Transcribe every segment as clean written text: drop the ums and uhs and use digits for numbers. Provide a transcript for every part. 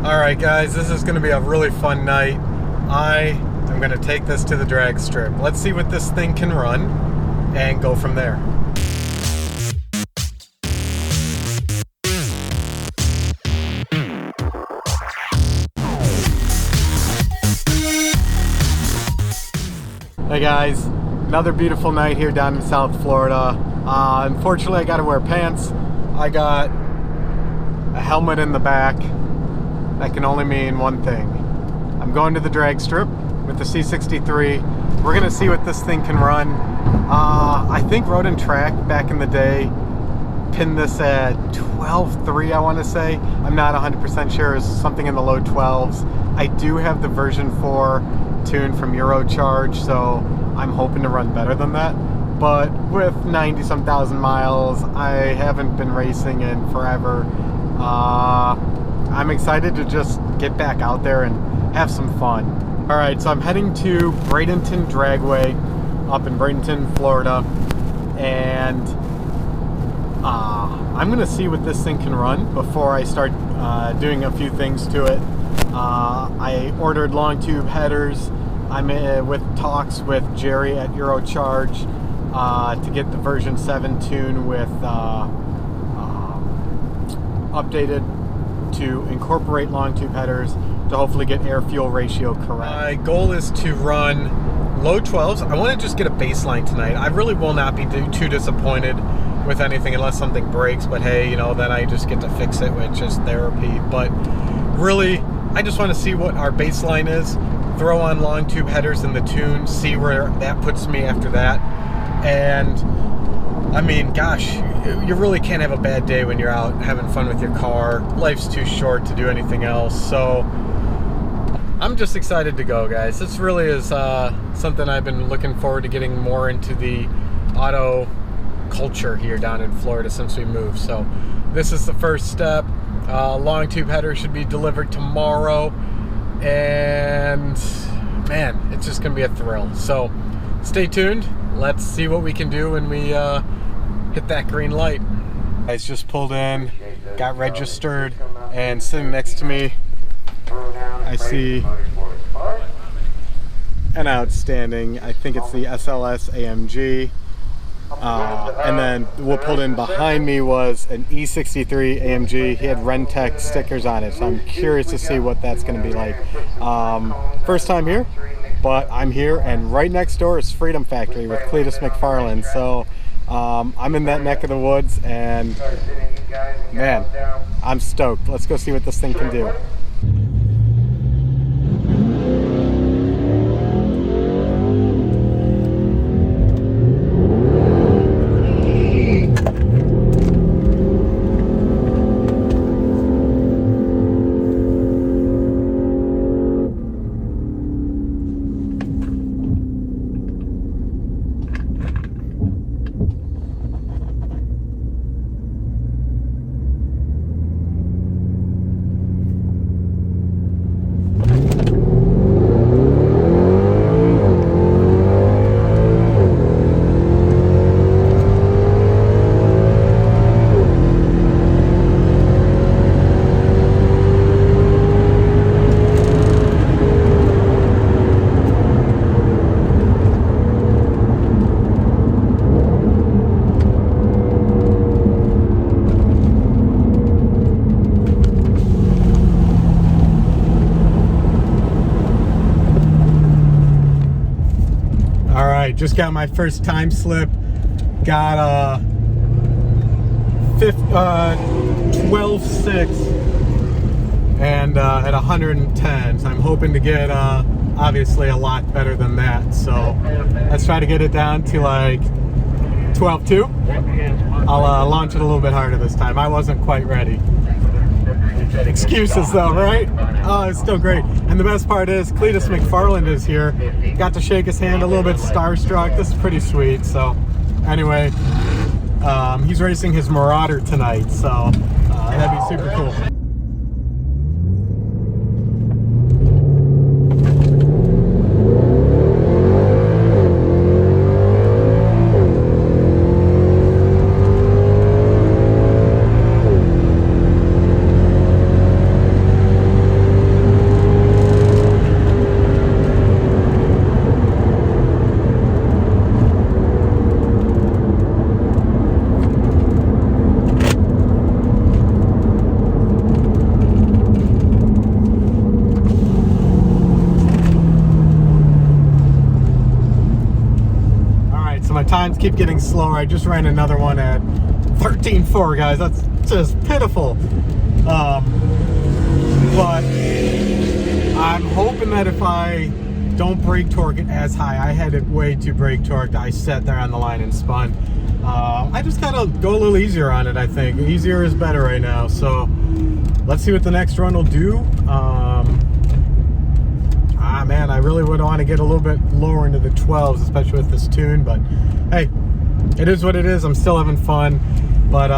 Alright guys, this is going to be a really fun night. I am going to take this to the drag strip. Let's see what this thing can run and go from there. Hey guys, another beautiful night here down in South Florida. Unfortunately I got to wear pants. I got a helmet in the back. That can only mean one thing. I'm going to the drag strip with the C63. We're gonna see what this thing can run. I think Road and Track back in the day pinned this at 12.3, I want to say. I'm not 100% sure. It's something in the low 12s. I do have the version 4 tune from EuroCharged, so I'm hoping to run better than that. But with 90-some thousand miles, I haven't been racing in forever. I'm excited to just get back out there and have some fun. Alright, so I'm heading to Bradenton Dragway up in Bradenton, Florida, and I'm gonna see what this thing can run before I start doing a few things to it. I ordered long tube headers. I'm with talks with Jerry at EuroCharged to get the version 7 tune with updated to incorporate long tube headers to hopefully get air-fuel ratio correct. My goal is to run low 12s. I want to just get a baseline tonight. I really will not be too disappointed with anything unless something breaks, but hey, you know, then I just get to fix it with just therapy. But really, I just want to see what our baseline is, throw on long tube headers in the tune, see where that puts me after that. And I mean, gosh, you really can't have a bad day when you're out having fun with your car. Life's too short to do anything else. So I'm just excited to go, guys. This really is something I've been looking forward to getting more into the auto culture here down in Florida since we moved. So this is the first step. Long tube header should be delivered tomorrow. And man, it's just gonna be a thrill. So stay tuned. Let's see what we can do when we hit that green light. Guys just pulled in, got registered, and sitting next to me, I see an outstanding, I think it's the SLS AMG. And then what pulled in behind me was an E63 AMG. He had Rentec stickers on it, so I'm curious to see what that's going to be like. First time here, but I'm here, and right next door is Freedom Factory with Cleetus McFarland. So I'm in that neck of the woods, and man, I'm stoked. Let's go see what this thing can do. Just got my first time slip. Got a 12.6 and at 110. So I'm hoping to get obviously a lot better than that. So let's try to get it down to like 12.2. I'll launch it a little bit harder this time. I wasn't quite ready. Excuses though, right? Oh, it's still great. And the best part is Cleetus McFarland is here. Got to shake his hand, a little bit starstruck. This is pretty sweet. So anyway, he's racing his Marauder tonight, so that'd be super cool. times keep getting slower. I just ran another one at 13.4, guys. That's just pitiful. But I'm hoping that if I don't brake torque it as high, I had it way too brake torqued. I sat there on the line and spun. I just gotta go a little easier on it, I think. Easier is better right now. So let's see what the next run will do. Man, I really would want to get a little bit lower into the 12s, especially with this tune, but hey, it is what it is. I'm still having fun, but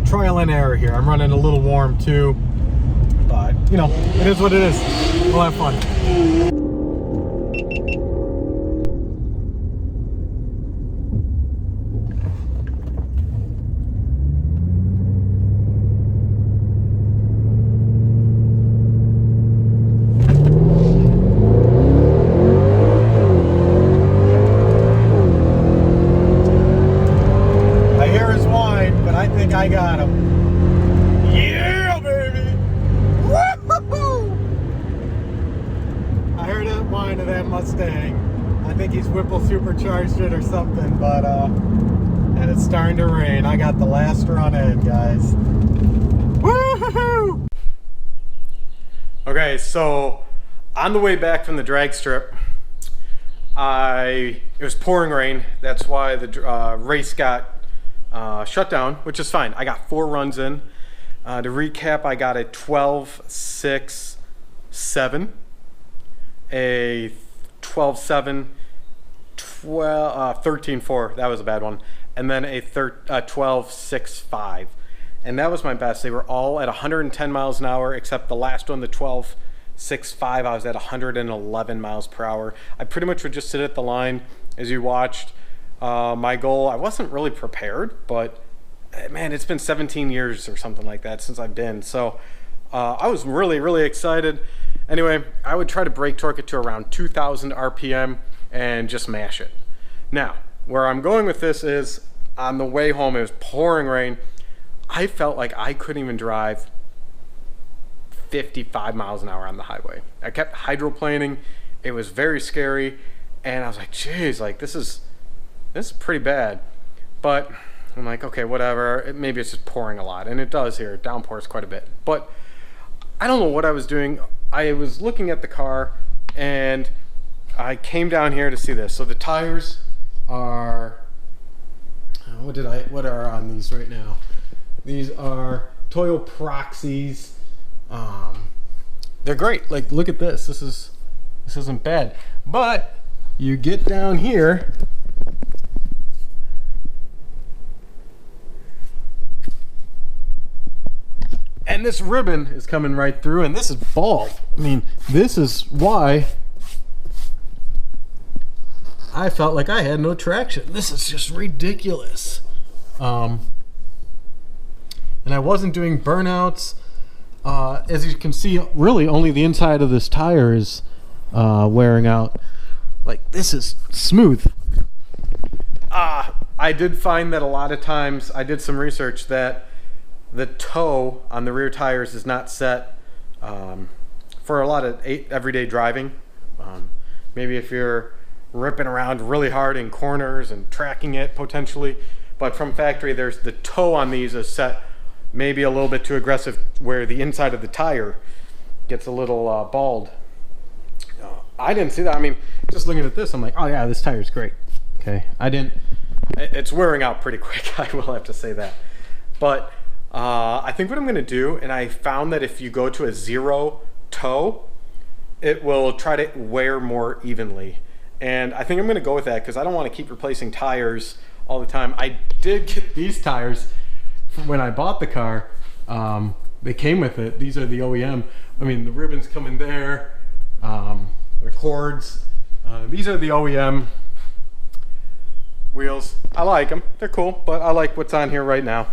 trial and error here. I'm running a little warm too, but you know, it is what it is. We'll have fun. I got him. Yeah, baby. Woo-hoo-hoo! I heard that whine of that Mustang. I think he's Whipple supercharged it or something, but and it's starting to rain. I got the last run in, guys. Woo-hoo-hoo! Okay, so on the way back from the drag strip, it was pouring rain. That's why the race got shut down, which is fine. I got 4 runs in. To recap, I got a 12.6.7, a 12.7, 13.4, that was a bad one, and then a 12.6.5. And that was my best. They were all at 110 miles an hour, except the last one, the 12.6.5, I was at 111 miles per hour. I pretty much would just sit at the line as you watched. My goal, I wasn't really prepared, but man, it's been 17 years or something like that since I've been. So I was really excited. Anyway, I would try to brake torque it to around 2,000 RPM and just mash it. Now, where I'm going with this is on the way home, it was pouring rain. I felt like I couldn't even drive 55 miles an hour on the highway. I kept hydroplaning. It was very scary. And I was like, geez, like this is pretty bad. But I'm like, okay, whatever. Maybe it's just pouring a lot. And it does here. It downpours quite a bit. But I don't know what I was doing. I was looking at the car and I came down here to see this. So the tires are, what are on these right now? These are Toyo Proxies. They're great. Like, look at this. This isn't bad. But you get down here, and this ribbon is coming right through, and this is bald. I mean, this is why I felt like I had no traction. This is just ridiculous. And I wasn't doing burnouts. As you can see, really only the inside of this tire is wearing out. Like, this is smooth. I did find that a lot of times, I did some research that the toe on the rear tires is not set for a lot of everyday driving. Maybe if you're ripping around really hard in corners and tracking it potentially, but from factory, there's the toe on these is set maybe a little bit too aggressive, where the inside of the tire gets a little bald. I didn't see that. I mean, just looking at this, I'm like, oh yeah, this tire's great. Okay, it's wearing out pretty quick. I will have to say that. But I think what I'm going to do, and I found that if you go to a 0 toe, it will try to wear more evenly. And I think I'm going to go with that because I don't want to keep replacing tires all the time. I did get these tires when I bought the car. They came with it. These are the OEM. I mean, the ribbons come in there. The cords. These are the OEM wheels. I like them. They're cool, but I like what's on here right now.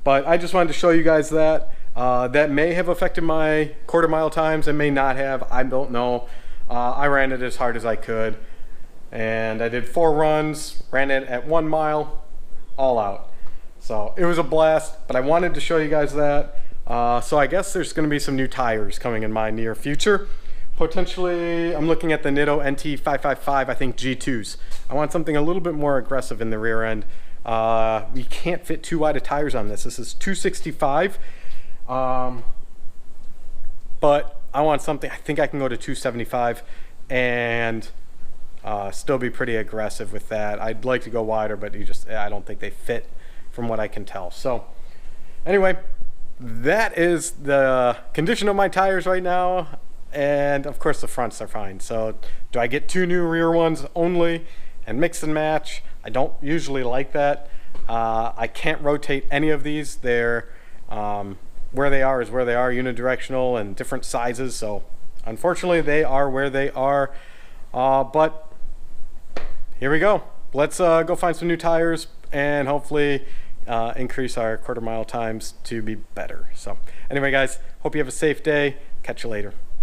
But I just wanted to show you guys that. That may have affected my quarter mile times. It may not have. I don't know. I ran it as hard as I could. And I did 4 runs, ran it at 1 mile, all out. So it was a blast, but I wanted to show you guys that. So I guess there's going to be some new tires coming in my near future. Potentially, I'm looking at the Nitto NT555, I think G2s. I want something a little bit more aggressive in the rear end. We can't fit too wide of tires on this. This is 265, but I want something, I think I can go to 275 and still be pretty aggressive with that. I'd like to go wider, but I don't think they fit from what I can tell. So anyway, that is the condition of my tires right now. And of course the fronts are fine. So do I get 2 new rear ones only and mix and match? I don't usually like that. I can't rotate any of these. They're where they are is where they are, unidirectional and different sizes. So unfortunately they are where they are. But here we go. Let's go find some new tires and hopefully increase our quarter mile times to be better. So anyway guys, hope you have a safe day. Catch you later.